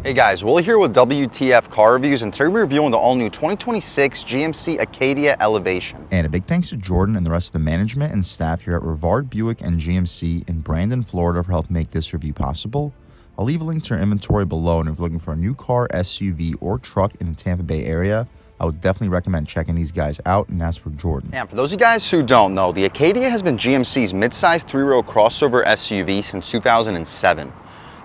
Hey guys, Willie here with W.T.F car reviews, and today we're reviewing the all-new 2026 GMC Acadia Elevation. And a big thanks to Jordan and the rest of the management and staff here at Rivard Buick and GMC in Brandon, Florida for helping make this review possible. I'll leave a link to our inventory below, and if you're looking for a new car, SUV, or truck in the Tampa Bay area, I would definitely recommend checking these guys out and ask for Jordan. And for those of you guys who don't know, the Acadia has been GMC's midsize three-row crossover SUV since 2007.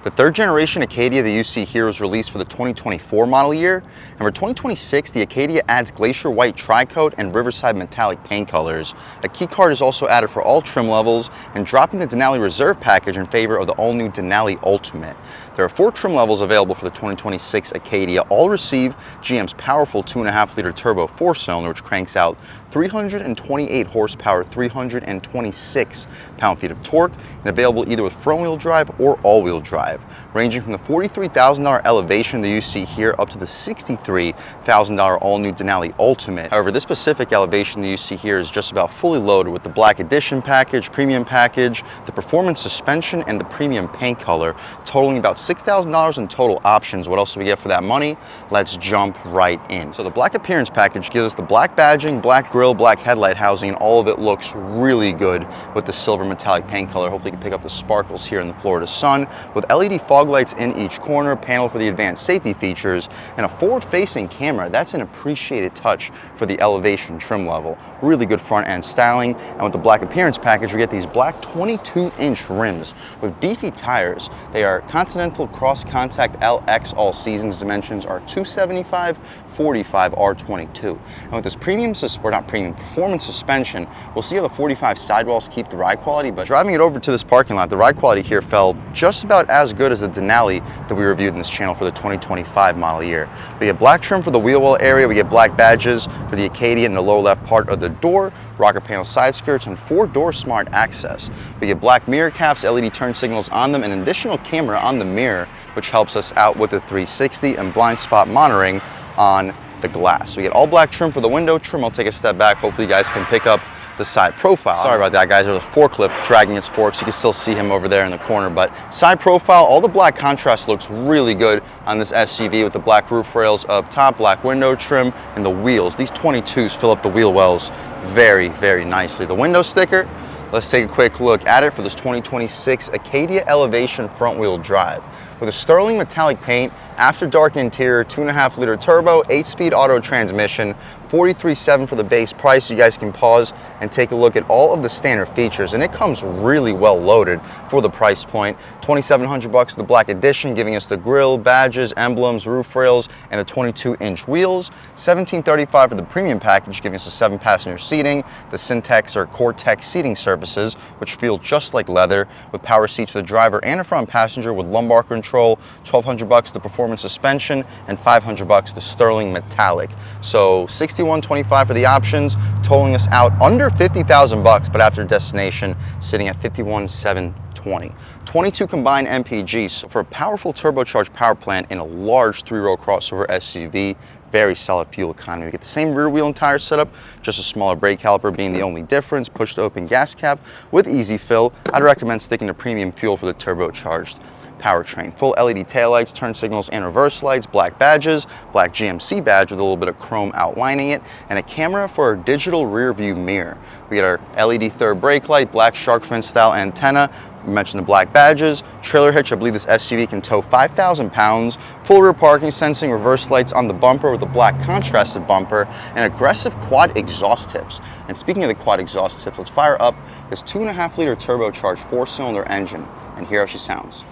The third generation Acadia that you see here was released for the 2024 model year, and for 2026, the Acadia adds Glacier White Tri-Coat and Riverside Metallic paint colors. A key card is also added for all trim levels, and dropping the Denali Reserve package in favor of the all-new Denali Ultimate. There are 4 trim levels available for the 2026 Acadia. All receive GM's powerful 2.5-liter turbo 4-cylinder, which cranks out 328 horsepower, 326 pound-feet of torque, and available either with front-wheel drive or all-wheel drive, ranging from the $43,000 Elevation that you see here up to the $63,000 all-new Denali Ultimate. However, this specific Elevation that you see here is just about fully loaded with the Black Edition package, Premium package, the Performance suspension, and the Premium paint color, totaling about $6,000 in total options. What else do we get for that money? Let's jump right in. So the Black Appearance package gives us the black badging, black grille, black headlight housing, and all of it looks really good with the silver metallic paint color. Hopefully you can pick up the sparkles here in the Florida sun, with LED fog lights in each corner, panel for the advanced safety features, and a forward-facing camera. That's an appreciated touch for the Elevation trim level. Really good front end styling, and with the Black Appearance package, we get these black 22-inch rims with beefy tires. They are Continental Cross Contact LX all seasons. Dimensions are 275, 45, R22. And with this performance suspension, we'll see how the 45 sidewalls keep the ride quality, but driving it over to this parking lot, the ride quality here felt just about as good as the Denali that we reviewed in this channel for the 2025 model year. We get black trim for the wheel well area, we get black badges for the Acadia in the lower left part of the door, rocker panel side skirts, and 4-door smart access. We get black mirror caps, LED turn signals on them, and an additional camera on the mirror, which helps us out with the 360 and blind spot monitoring on the glass. We get all black trim for the window trim. I'll take a step back. Hopefully you guys can pick up the side profile. Sorry about that, guys. There's a forklift dragging its forks. You can still see him over there in the corner, but side profile, all the black contrast looks really good on this SUV with the black roof rails up top, black window trim, and the wheels. These 22s fill up the wheel wells very, very nicely. The window sticker, let's take a quick look at it for this 2026 Acadia Elevation front-wheel drive. With a sterling metallic paint, after dark interior, 2.5-liter turbo, 8-speed auto transmission, $43,700 for the base price. You guys can pause and take a look at all of the standard features, and it comes really well loaded for the price point. $2,700 for the Black Edition, giving us the grille, badges, emblems, roof rails, and the 22-inch wheels. $1,735 for the Premium package, giving us the 7-passenger seating, the Syntex or Cortex seating surfaces, which feel just like leather, with power seats for the driver and a front passenger with lumbar control. $1,200 the Performance suspension, and $500 the sterling metallic. So $61.25 for the options, totaling us out under $50,000, but after destination sitting at $51,720. 22 combined MPGs, so for a powerful turbocharged power plant in a large 3-row crossover SUV, very solid fuel economy. We get the same rear wheel and tire setup, just a smaller brake caliper being the only difference, push to open gas cap with easy fill. I'd recommend sticking to premium fuel for the turbocharged powertrain. Full LED taillights, turn signals, and reverse lights, black badges, black GMC badge with a little bit of chrome outlining it, and a camera for our digital rear view mirror. We get our LED third brake light, black shark fin style antenna. We mentioned the black badges, trailer hitch. I believe this SUV can tow 5,000 pounds, full rear parking sensing, reverse lights on the bumper with a black contrasted bumper, and aggressive quad exhaust tips. And speaking of the quad exhaust tips, let's fire up this 2.5-liter turbocharged 4-cylinder engine and hear how she sounds.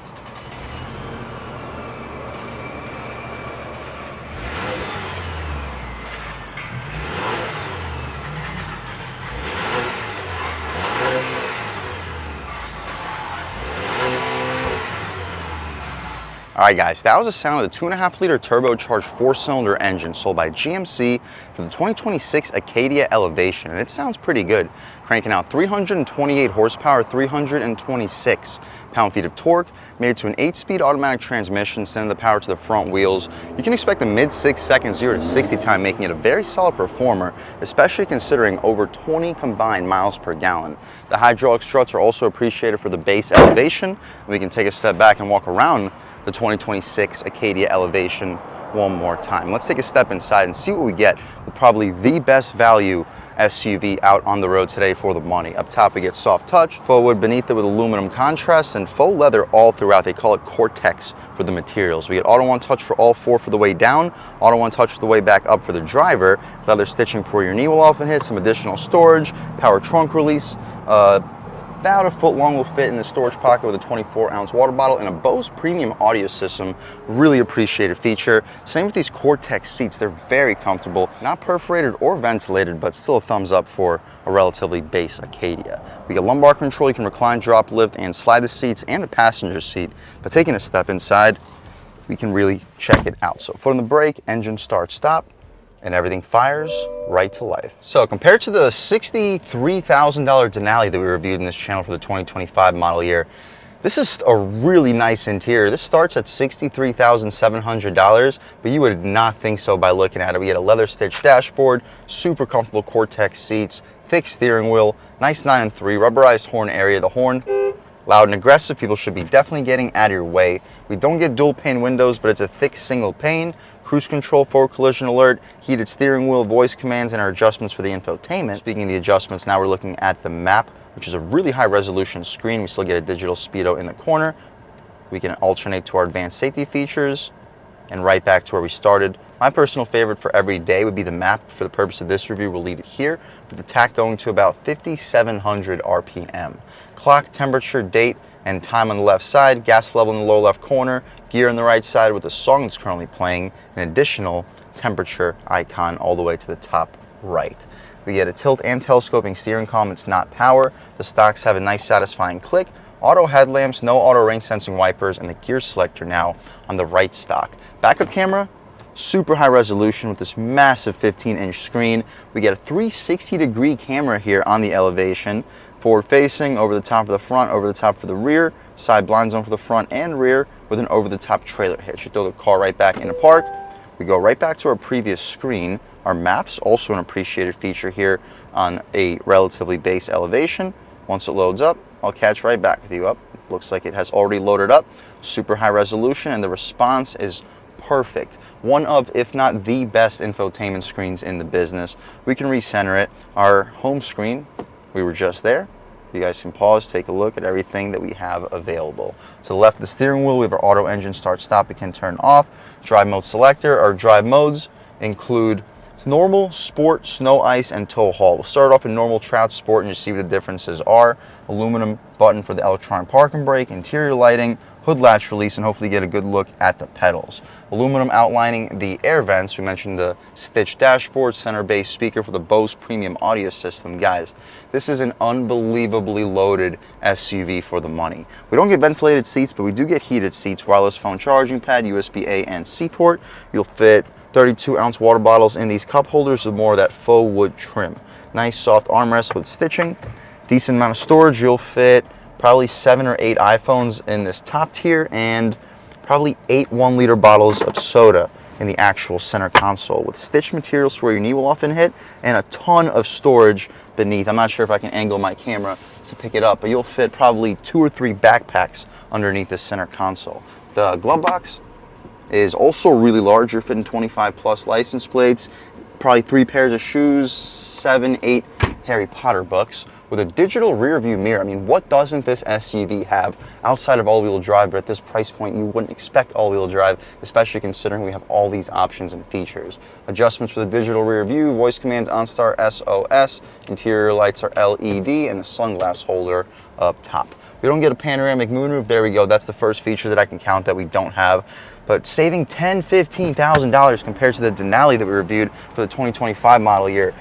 All right, guys, that was the sound of the 2.5-liter turbocharged 4-cylinder engine sold by GMC for the 2026 Acadia Elevation, and it sounds pretty good, cranking out 328 horsepower, 326 pound-feet of torque, made it to an 8-speed automatic transmission, sending the power to the front wheels. You can expect a mid-6-second 0 to 60 time, making it a very solid performer, especially considering over 20 combined miles per gallon. The hydraulic struts are also appreciated for the base elevation. We can take a step back and walk around the 2026 Acadia Elevation one more time. Let's take a step inside and see what we get with probably the best value SUV out on the road today for the money. Up top we get soft touch, faux wood beneath it with aluminum contrast, and faux leather all throughout. They call it Cortex for the materials. We get auto one touch for all four for the way down, auto one touch for the way back up for the driver, leather stitching for your knee will often hit, some additional storage, power trunk release, about a foot long will fit in the storage pocket with a 24-ounce water bottle, and a Bose premium audio system. Really appreciated feature. Same with these Cortex seats. They're very comfortable, not perforated or ventilated, but still a thumbs up for a relatively base Acadia. We get lumbar control. You can recline, drop, lift, and slide the seats and the passenger seat. But taking a step inside, we can really check it out. So foot on the brake, engine start, stop, and everything fires right to life. So compared to the $63,000 Denali that we reviewed in this channel for the 2025 model year, this is a really nice interior. This starts at $63,700, but you would not think so by looking at it. We get a leather stitched dashboard, super comfortable Cortex seats, thick steering wheel, nice 9 and 3, rubberized horn area. The horn, loud and aggressive. People should be definitely getting out of your way. We don't get dual pane windows, but it's a thick single pane. Cruise control, forward collision alert, heated steering wheel, voice commands, and our adjustments for the infotainment. Speaking of the adjustments, now we're looking at the map, which is a really high resolution screen. We still get a digital speedo in the corner. We can alternate to our advanced safety features and right back to where we started. My personal favorite for every day would be the map. For the purpose of this review, we'll leave it here, with the tach going to about 5,700 RPM. Clock, temperature, date, and time on the left side, gas level in the lower left corner, gear on the right side with the song that's currently playing, an additional temperature icon all the way to the top right. We get a tilt and telescoping steering column. It's not power. The stocks have a nice satisfying click. Auto headlamps, no auto rain sensing wipers, and the gear selector now on the right stock. Backup camera, super high resolution with this massive 15-inch screen. We get a 360-degree camera here on the Elevation, forward facing, over the top of the front, over the top for the rear, side blind zone for the front and rear, with an over-the-top trailer hitch. You throw the car right back into park. We go right back to our previous screen. Our maps, also an appreciated feature here on a relatively base Elevation. Once it loads up, I'll catch right back with you up. Looks like it has already loaded up. Super high resolution, and the response is perfect. One of, if not the best infotainment screens in the business. We can recenter it. Our home screen, we were just there. You guys can pause, take a look at everything that we have available. To the left of the steering wheel, we have our auto engine start stop. It can turn off. Drive mode selector. Our drive modes include normal, sport, snow, ice, and tow haul. We'll start off in normal, trout, sport, and you see what the differences are. Aluminum button for the electronic parking brake, interior lighting, hood latch release, and hopefully get a good look at the pedals. Aluminum outlining the air vents. We mentioned the stitched dashboard, center bass speaker for the Bose premium audio system. Guys, this is an unbelievably loaded SUV for the money. We don't get ventilated seats, but we do get heated seats, wireless phone charging pad, USB-A and C port. You'll fit 32-ounce water bottles in these cup holders with more of that faux wood trim. Nice soft armrest with stitching. Decent amount of storage. You'll fit probably 7 or 8 iPhones in this top tier, and probably 8 1-liter bottles of soda in the actual center console, with stitched materials for where your knee will often hit, and a ton of storage beneath. I'm not sure if I can angle my camera to pick it up, but you'll fit probably 2 or 3 backpacks underneath this center console. The glove box is also really large. You're fitting 25 plus license plates, probably 3 pairs of shoes, 7, 8 Harry Potter books, with a digital rear view mirror. I mean, what doesn't this SUV have outside of all-wheel drive? But at this price point, you wouldn't expect all-wheel drive, especially considering we have all these options and features. Adjustments for the digital rear view, voice commands, OnStar SOS, interior lights are LED, and the sunglass holder up top. We don't get a panoramic moonroof. There we go. That's the first feature that I can count that we don't have. But saving $10,000, $15,000 compared to the Denali that we reviewed for the 2025 model year,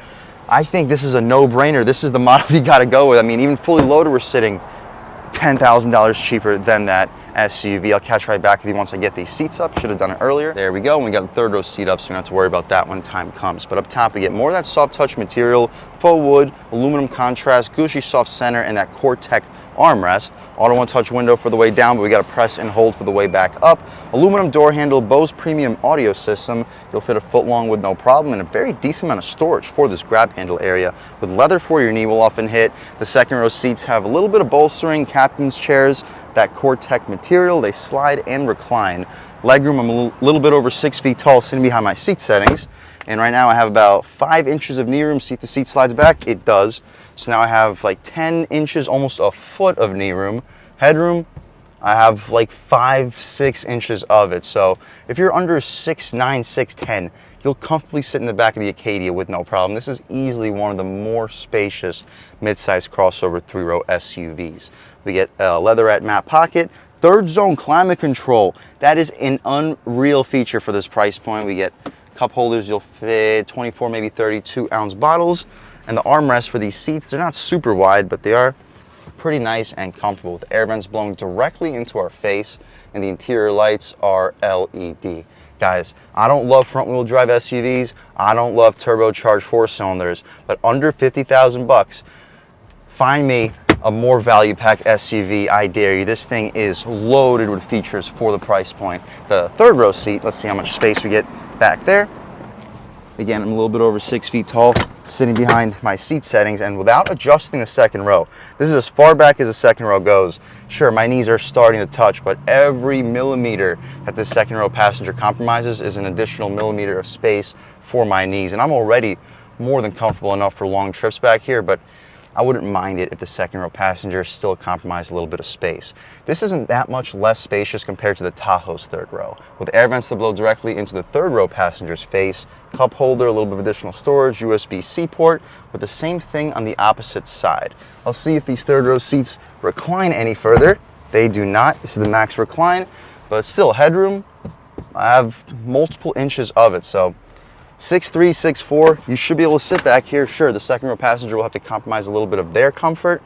I think this is a no-brainer. This is the model you got to go with. I mean, even fully loaded, we're sitting $10,000 cheaper than that SUV. I'll catch right back with you once I get these seats up. Should have done it earlier. There we go. And we got the third row seat up, so we don't have to worry about that when time comes. But up top, we get more of that soft touch material, faux wood, aluminum contrast, Gucci soft center, and that Core-Tech armrest. Auto one-touch window for the way down, but we got to press and hold for the way back up. Aluminum door handle, Bose premium audio system. You'll fit a foot long with no problem, and a very decent amount of storage for this grab handle area. With leather for your knee will often hit. The second row seats have a little bit of bolstering, captain's chairs, that Core-Tech material. They slide and recline. Legroom, I'm a little bit over 6 feet tall, sitting behind my seat settings. And right now I have about 5 inches of knee room. See if the seat slides back? It does. So now I have like 10 inches, almost a foot of knee room. Headroom, I have like 5-6 inches of it. So if you're under 6'9", 6'10", you'll comfortably sit in the back of the Acadia with no problem. This is easily one of the more spacious mid-size crossover 3-row SUVs. We get a leatherette matte pocket, third zone climate control. That is an unreal feature for this price point. We get cup holders, you'll fit 24, maybe 32 ounce bottles. And the armrests for these seats, they're not super wide, but they are pretty nice and comfortable, with air vents blowing directly into our face, and the interior lights are LED. Guys, I don't love front wheel drive SUVs. I don't love turbocharged 4-cylinders, but under 50,000 bucks, find me a more value packed SUV, I dare you. This thing is loaded with features for the price point. The third row seat, let's see how much space we get back there. Again, I'm a little bit over 6 feet tall, sitting behind my seat settings, and without adjusting the second row, this is as far back as the second row goes. Sure, my knees are starting to touch, but every millimeter that the second row passenger compromises is an additional millimeter of space for my knees. And I'm already more than comfortable enough for long trips back here, but I wouldn't mind it if the second row passenger still compromised a little bit of space. This isn't that much less spacious compared to the Tahoe's third row, with air vents that blow directly into the third row passenger's face, cup holder, a little bit of additional storage, USB-C port, with the same thing on the opposite side. I'll see if these third row seats recline any further. They do not. This is the max recline, but still headroom, I have multiple inches of it, so 6'3", 6'4", you should be able to sit back here. Sure, the second row passenger will have to compromise a little bit of their comfort,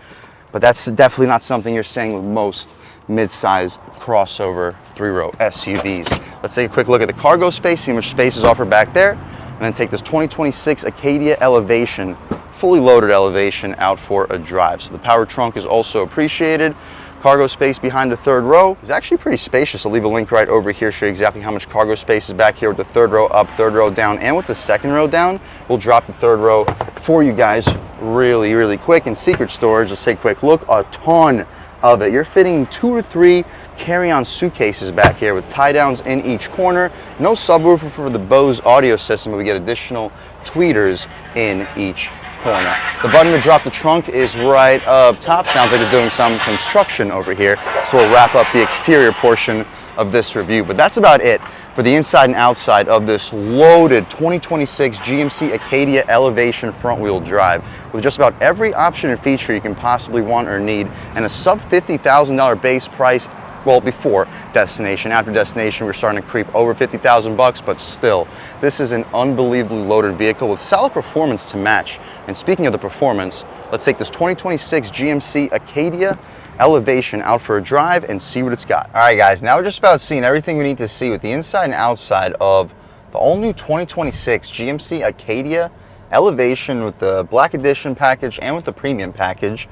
but that's definitely not something you're saying with most mid-size crossover 3-row SUVs. Let's take a quick look at the cargo space, see how much space is offered back there, and then take this 2026 Acadia Elevation, fully loaded Elevation, out for a drive. So the power trunk is also appreciated. Cargo space behind the third row is actually pretty spacious. I'll leave a link right over here, show you exactly how much cargo space is back here with the third row up, third row down, and with the second row down. We'll drop the third row for you guys really, really quick. In secret storage, let's take a quick look. A ton of it. You're fitting 2 to 3 carry-on suitcases back here with tie-downs in each corner. No subwoofer for the Bose audio system, but we get additional tweeters in each corner. The button to drop the trunk is right up top. Sounds like they're doing some construction over here. So we'll wrap up the exterior portion of this review. But that's about it for the inside and outside of this loaded 2026 GMC Acadia Elevation front-wheel drive, with just about every option and feature you can possibly want or need, and a sub $50,000 base price. Well, before destination. After destination, we're starting to creep over 50,000 bucks, but still, this is an unbelievably loaded vehicle with solid performance to match. And speaking of the performance, let's take this 2026 GMC Acadia Elevation out for a drive and see what it's got. All right, guys, now we're just about seeing everything we need to see with the inside and outside of the all-new 2026 GMC Acadia Elevation, with the Black Edition package and with the Premium package,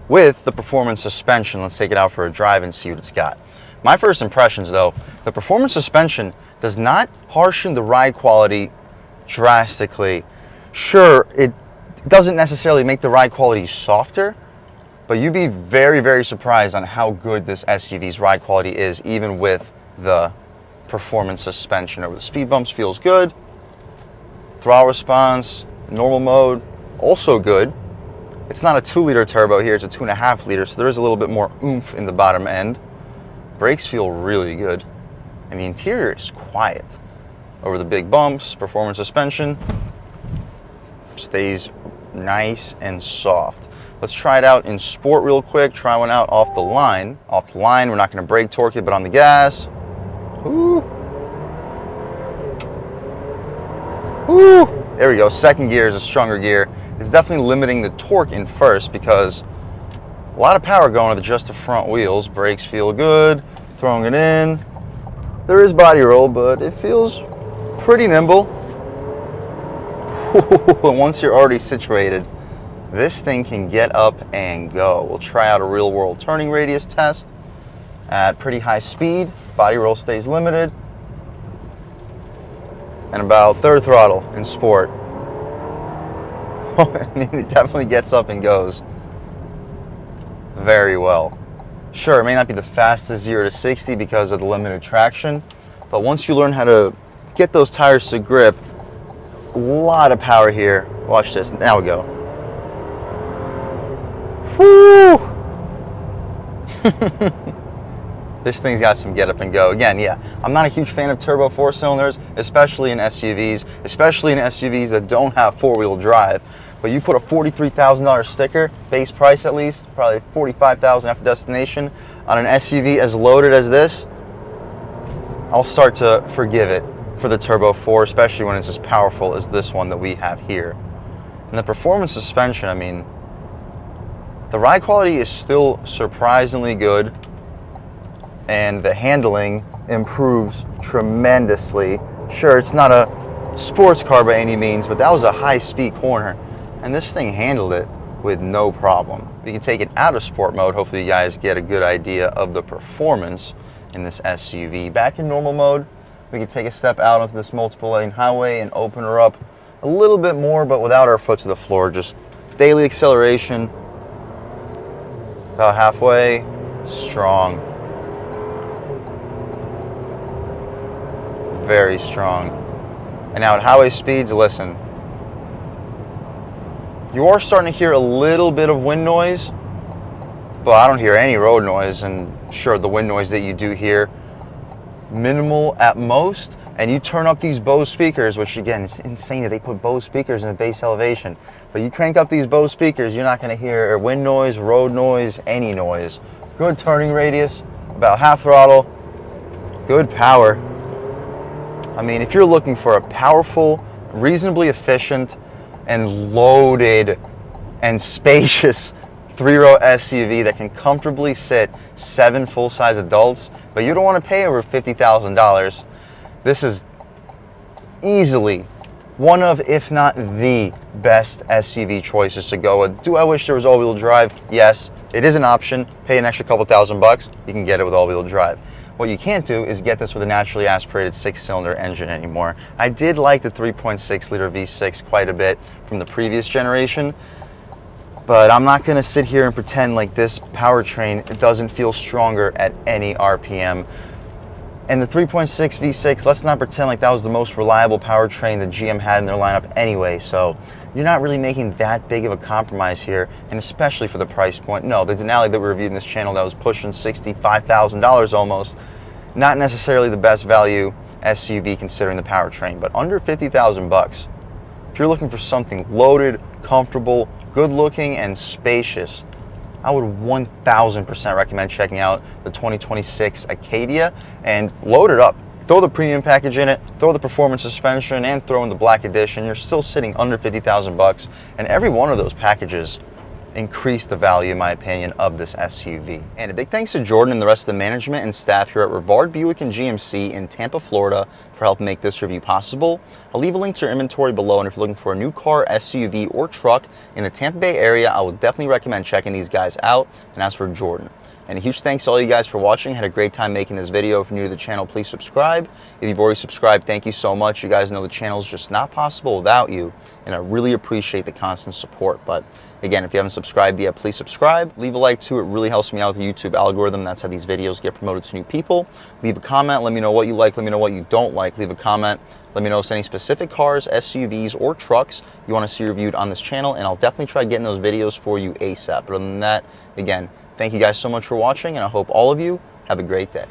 with the performance suspension. Let's take it out for a drive and see what it's got. My first impressions, though, the performance suspension does not harshen the ride quality drastically. Sure, it doesn't necessarily make the ride quality softer, but you'd be very, very surprised on how good this SUV's ride quality is, even with the performance suspension. Over the speed bumps feels good. Throttle response, normal mode, also good. It's not a 2-liter turbo here, it's a 2.5-liter, so there is a little bit more oomph in the bottom end. Brakes feel really good, and the interior is quiet. Over the big bumps, performance suspension stays nice and soft. Let's try it out in sport real quick, try one out off the line. Off the line, we're not gonna brake torque it, but on the gas, whoo! Whoo! There we go, second gear is a stronger gear. It's definitely limiting the torque in first because a lot of power going to just the front wheels. Brakes feel good, throwing it in. There is body roll, but it feels pretty nimble. And once you're already situated, this thing can get up and go. We'll try out a real world turning radius test at pretty high speed. Body roll stays limited. And about third throttle in sport. I mean, it definitely gets up and goes very well. Sure, it may not be the fastest 0 to 60 because of the limited traction, but once you learn how to get those tires to grip, a lot of power here. Watch this. Now we go. Whoo! This thing's got some get up and go. Again, yeah, I'm not a huge fan of turbo 4-cylinders, especially in SUVs that don't have 4-wheel drive. But you put a $43,000 sticker, base price at least, probably $45,000 after destination, on an SUV as loaded as this, I'll start to forgive it for the Turbo 4, especially when it's as powerful as this one that we have here. And the performance suspension, I mean, the ride quality is still surprisingly good, and the handling improves tremendously. Sure, it's not a sports car by any means, but that was a high-speed corner, and this thing handled it with no problem. We can take it out of sport mode. Hopefully you guys get a good idea of the performance in this SUV. Back in normal mode, we can take a step out onto this multiple lane highway and open her up a little bit more, but without our foot to the floor. Just daily acceleration, about halfway, strong. Very strong. And now at highway speeds, listen. You are starting to hear a little bit of wind noise, but I don't hear any road noise. And sure, the wind noise that you do hear, minimal at most. And you turn up these Bose speakers, which again, it's insane that they put Bose speakers in a base elevation. But you crank up these Bose speakers, you're not going to hear wind noise, road noise, any noise. Good turning radius, about half throttle, good power. I mean, if you're looking for a powerful, reasonably efficient, and loaded and spacious 3-row SUV that can comfortably sit 7 full-size adults, but you don't want to pay over $50,000, this is easily one of, if not the best SUV choices to go with. Do I wish there was all-wheel drive? Yes, it is an option. Pay an extra couple $1,000, you can get it with all-wheel drive. What you can't do is get this with a naturally aspirated 6-cylinder engine anymore. I did like the 3.6-liter V6 quite a bit from the previous generation, but I'm not going to sit here and pretend like this powertrain doesn't feel stronger at any RPM. And the 3.6 V6, let's not pretend like that was the most reliable powertrain that GM had in their lineup anyway, so you're not really making that big of a compromise here, and especially for the price point. No, the Denali that we reviewed in this channel that was pushing $65,000 almost, not necessarily the best value SUV considering the powertrain, but under $50,000, if you're looking for something loaded, comfortable, good looking, and spacious, I would 1000% recommend checking out the 2026 Acadia and load it up. Throw the premium package in it, throw the performance suspension, and throw in the black edition. You're still sitting under $50,000, and every one of those packages increase the value, in my opinion, of this SUV. And a big thanks to Jordan and the rest of the management and staff here at Rivard Buick and GMC in Tampa, Florida for helping make this review possible. I'll leave a link to their inventory below, and if you're looking for a new car, SUV, or truck in the Tampa Bay area, I would definitely recommend checking these guys out. And as for Jordan, and a huge thanks to all you guys for watching. Had a great time making this video. If you're new to the channel, please subscribe. If you've already subscribed, thank you so much. You guys know the channel is just not possible without you, and I really appreciate the constant support. But again, if you haven't subscribed yet, please subscribe. Leave a like too. It really helps me out with the YouTube algorithm. That's how these videos get promoted to new people. Leave a comment. Let me know what you like. Let me know what you don't like. Leave a comment. Let me know if there's any specific cars, SUVs, or trucks you want to see reviewed on this channel, and I'll definitely try getting those videos for you ASAP. But other than that, again, thank you guys so much for watching, and I hope all of you have a great day.